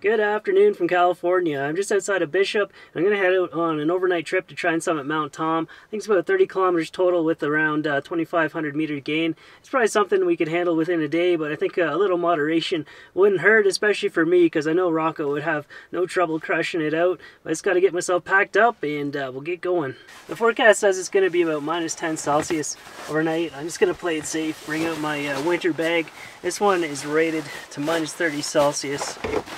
Good afternoon from California. I'm just outside of Bishop. I'm going to head out on an overnight trip to try and summit Mount Tom. I think it's about 30 kilometers total with around 2,500 meter gain. It's probably something we could handle within a day, but I think a little moderation wouldn't hurt, especially for me, because I know Rocco would have no trouble crushing it out. I just got to get myself packed up and we'll get going. The forecast says it's going to be about -10°C overnight. I'm just going to play it safe, bring out my winter bag. This one is rated to -30°C.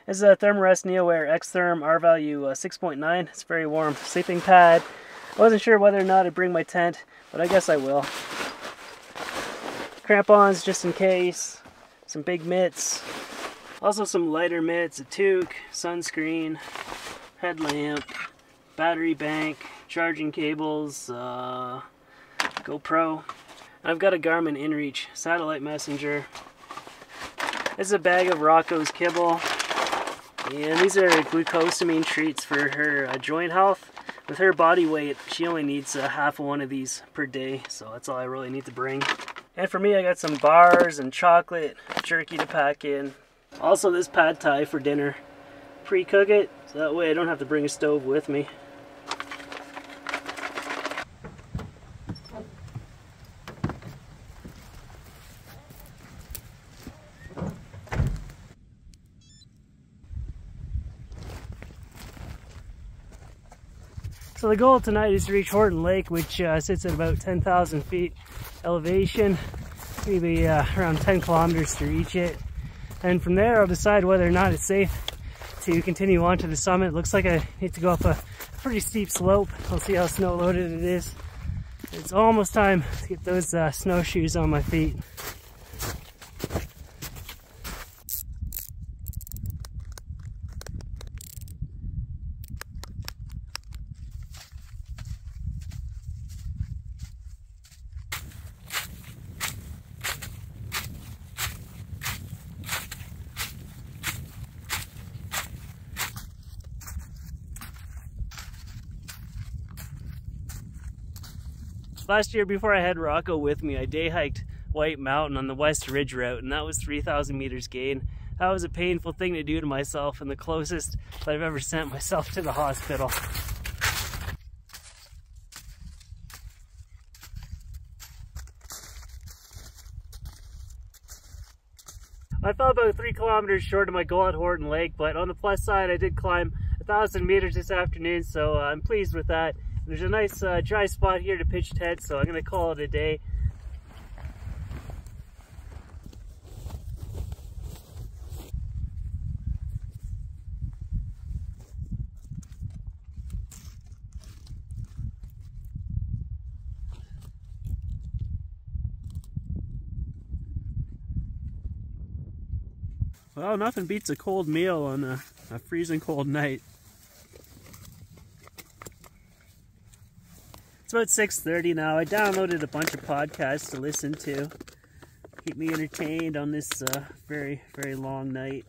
This is a Thermarest NeoAir X-Therm, R value 6.9. It's very warm. Sleeping pad. I wasn't sure whether or not I'd bring my tent, but I guess I will. Crampons just in case. Some big mitts. Also some lighter mitts, a toque, sunscreen, headlamp, battery bank, charging cables, GoPro. And I've got a Garmin InReach satellite messenger. This is a bag of Rocco's kibble. And these are glucosamine treats for her joint health. With her body weight, she only needs half of one of these per day, so that's all I really need to bring. And for me, I got some bars and chocolate, jerky to pack in. Also this pad thai for dinner. Pre-cook it, so that way I don't have to bring a stove with me. So the goal tonight is to reach Horton Lake, which sits at about 10,000 feet elevation. Maybe around 10 kilometers to reach it. And from there I'll decide whether or not it's safe to continue on to the summit. It looks like I need to go up a pretty steep slope. We'll see how snow loaded it is. It's almost time to get those snowshoes on my feet. Last year, before I had Rocco with me, I day hiked White Mountain on the West Ridge route, and that was 3,000 meters gain. That was a painful thing to do to myself, and the closest that I've ever sent myself to the hospital. I fell about 3 kilometers short of my goal at Horton Lake, but on the plus side, I did climb 1,000 meters this afternoon, so I'm pleased with that. There's a nice dry spot here to pitch tent, so I'm going to call it a day. Well, nothing beats a cold meal on a freezing cold night. It's about 6:30 now. I downloaded a bunch of podcasts to listen to. Keep me entertained on this very, very long night.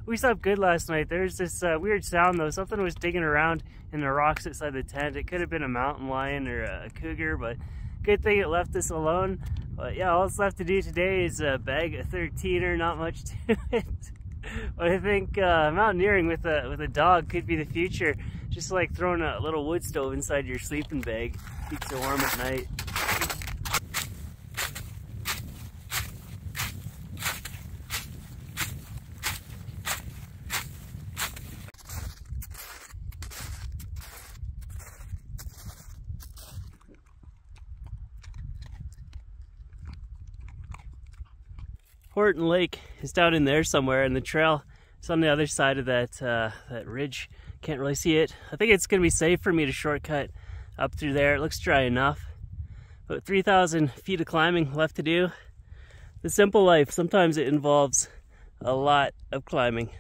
We slept good last night. There's this weird sound though. Something was digging around in the rocks outside the tent. It could have been a mountain lion or a cougar, but good thing it left us alone. But yeah, all that's left to do today is bag a 13er, not much to it. But I think mountaineering with a dog could be the future. Just like throwing a little wood stove inside your sleeping bag. Keeps you warm at night. Horton Lake is down in there somewhere, and the trail is on the other side of that ridge. Can't really see it. I think it's gonna be safe for me to shortcut up through there. It looks dry enough. About 3,000 feet of climbing left to do. The simple life, sometimes it involves a lot of climbing.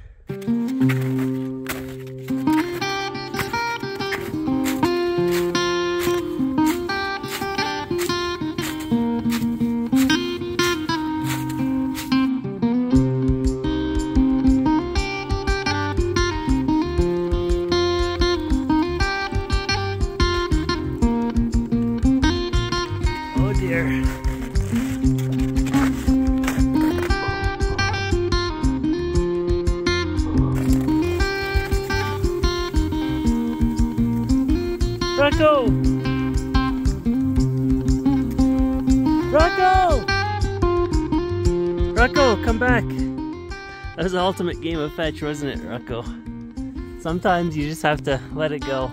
Oh dear. Rocco! Rocco! Rocco, come back! That was the ultimate game of fetch, wasn't it, Rocco? Sometimes you just have to let it go.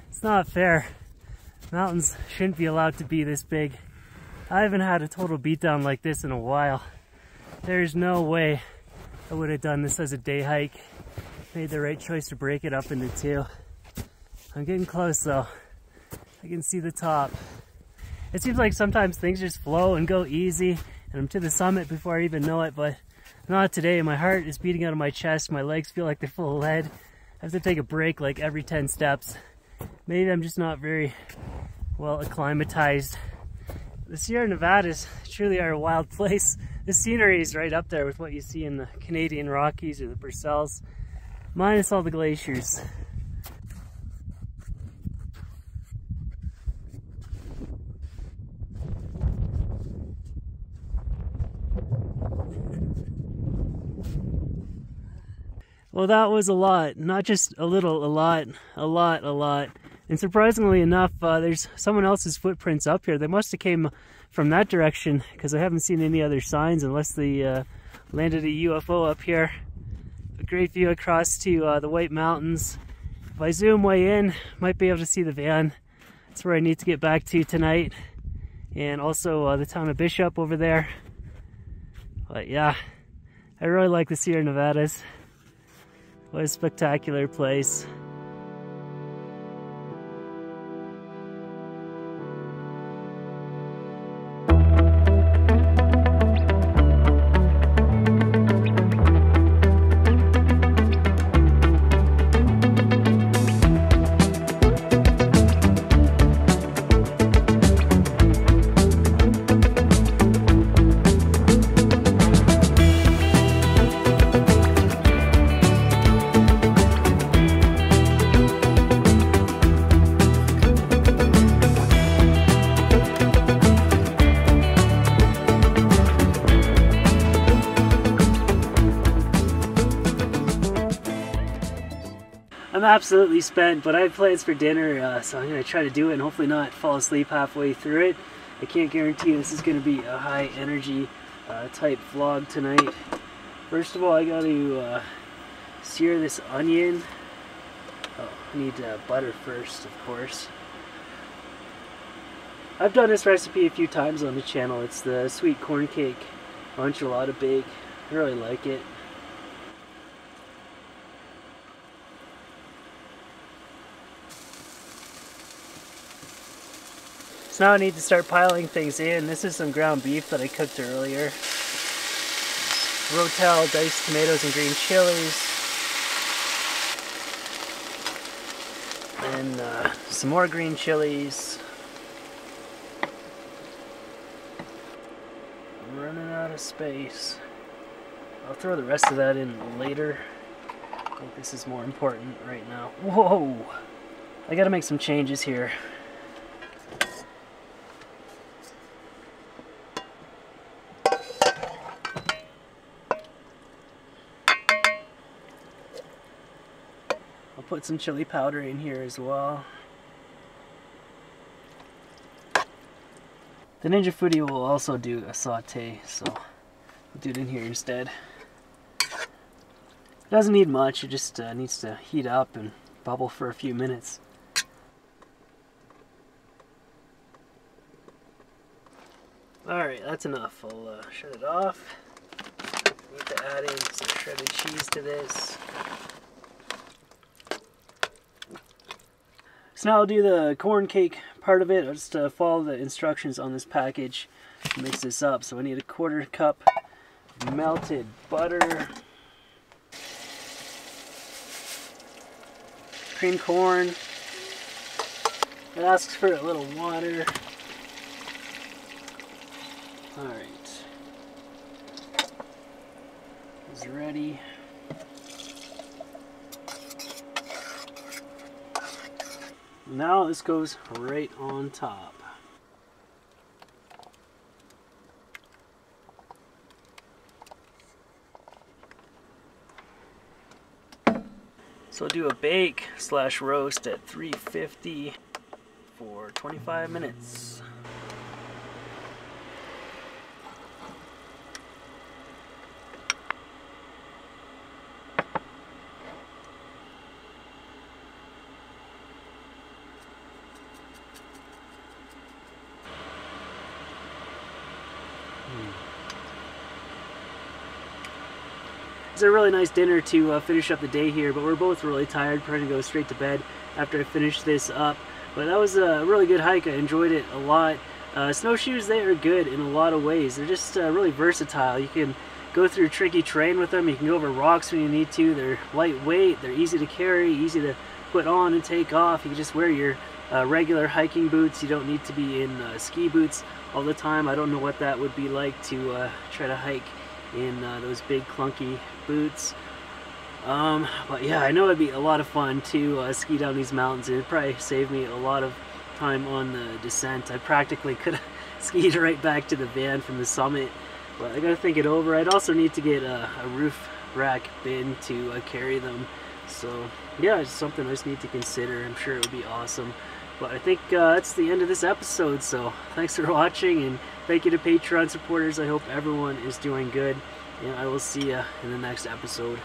It's not fair. Mountains shouldn't be allowed to be this big. I haven't had a total beatdown like this in a while. There's no way I would have done this as a day hike. Made the right choice to break it up into two. I'm getting close though. I can see the top. It seems like sometimes things just flow and go easy, and I'm to the summit before I even know it, but not today. My heart is beating out of my chest. My legs feel like they're full of lead. I have to take a break like every 10 steps. Maybe I'm just not very well acclimatized. The Sierra Nevadas truly are a wild place. The scenery is right up there with what you see in the Canadian Rockies or the Purcells, minus all the glaciers. Well, that was a lot. Not just a little, a lot, a lot, a lot. And surprisingly enough, there's someone else's footprints up here. They must have came from that direction, because I haven't seen any other signs unless they landed a UFO up here. A great view across to the White Mountains. If I zoom way in, might be able to see the van. That's where I need to get back to tonight. And also the town of Bishop over there. But yeah, I really like the Sierra Nevadas. What a spectacular place. I'm absolutely spent, but I have plans for dinner, so I'm going to try to do it and hopefully not fall asleep halfway through it. I can't guarantee this is going to be a high energy type vlog tonight. First of all, I got to sear this onion. Oh, I need butter first, of course. I've done this recipe a few times on the channel. It's the sweet corn cake enchilada bake. I really like it. So now I need to start piling things in. This is some ground beef that I cooked earlier. Rotel, diced tomatoes and green chilies. And some more green chilies. I'm running out of space. I'll throw the rest of that in later. I think this is more important right now. Whoa! I gotta make some changes here. put some chili powder in here as well. The Ninja Foodi will also do a saute, so I'll do it in here instead. It doesn't need much, it just needs to heat up and bubble for a few minutes. Alright, that's enough. I'll shut it off. Need to add in some shredded cheese to this. So now I'll do the corn cake part of it. I'll just follow the instructions on this package to mix this up. So I need a 1/4 cup melted butter, cream corn. It asks for a little water. Alright. It's ready. Now this goes right on top. So I'll do a bake / roast at 350 for 25 minutes. It's a really nice dinner to finish up the day here, but we're both really tired, trying to go straight to bed after I finish this up. But that was a really good hike. I enjoyed it a lot. Snowshoes, they are good in a lot of ways. They're just really versatile. You can go through tricky terrain with them. You can go over rocks when you need to. They're lightweight. They're easy to carry, easy to put on and take off. You can just wear your regular hiking boots. You don't need to be in ski boots all the time. I don't know what that would be like to try to hike in those big clunky boots. But yeah, I know it'd be a lot of fun to ski down these mountains. It'd probably save me a lot of time on the descent. I practically could have skied right back to the van from the summit, but I gotta think it over. I'd also need to get a roof rack bin to carry them. So yeah, it's something I just need to consider. I'm sure it would be awesome. But I think that's the end of this episode, so thanks for watching, and thank you to Patreon supporters. I hope everyone is doing good, and I will see you in the next episode.